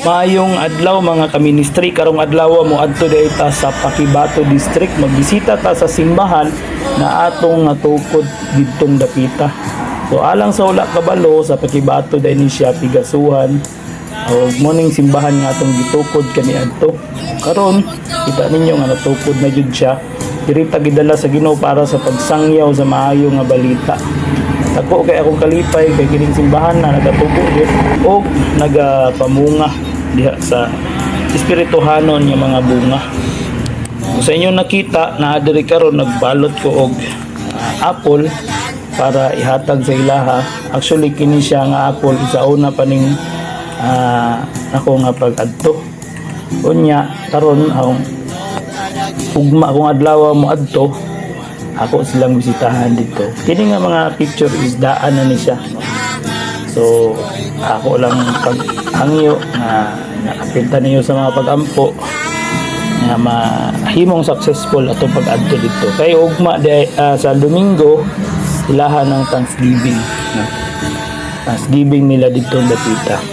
Maayong adlaw mga kaministry, karong adlaw mo adto dayta sa Paquibato District, magbisita ta sa simbahan na atong natukod didtong dapita. So alang sa wala kabalo sa Paquibato dinhi siya pigasuhan. O morning simbahan nga atong gitukod kaniadto. Karon kita ninyo nga natukod na jud siya. Dirita gidala sa Ginoo para sa pagsangyaw sa maayo nga balita. Ako kay akong kalipay kay kining simbahan na nagatubo gyud og nagapamunga diha sa espirituhanon nga mga bunga. Kung sa inyo nakita na diri karon nagbalot ko og apple para ihatag sa ilaha. Actually kini siya nga apple isa una pa ning ako nga pag-adto. Unya karon akong ugma akong adlaw mo adto, ako silang bisitahan dito. Kini nga mga picture is daan na ni siya. So ako lang paghangyo na nakapinta niyo sa mga pagampo na mahimong successful atong pag-adto dito. Kay ugma sa Domingo ilahan ng Thanksgiving. Thanksgiving nila dito dapita.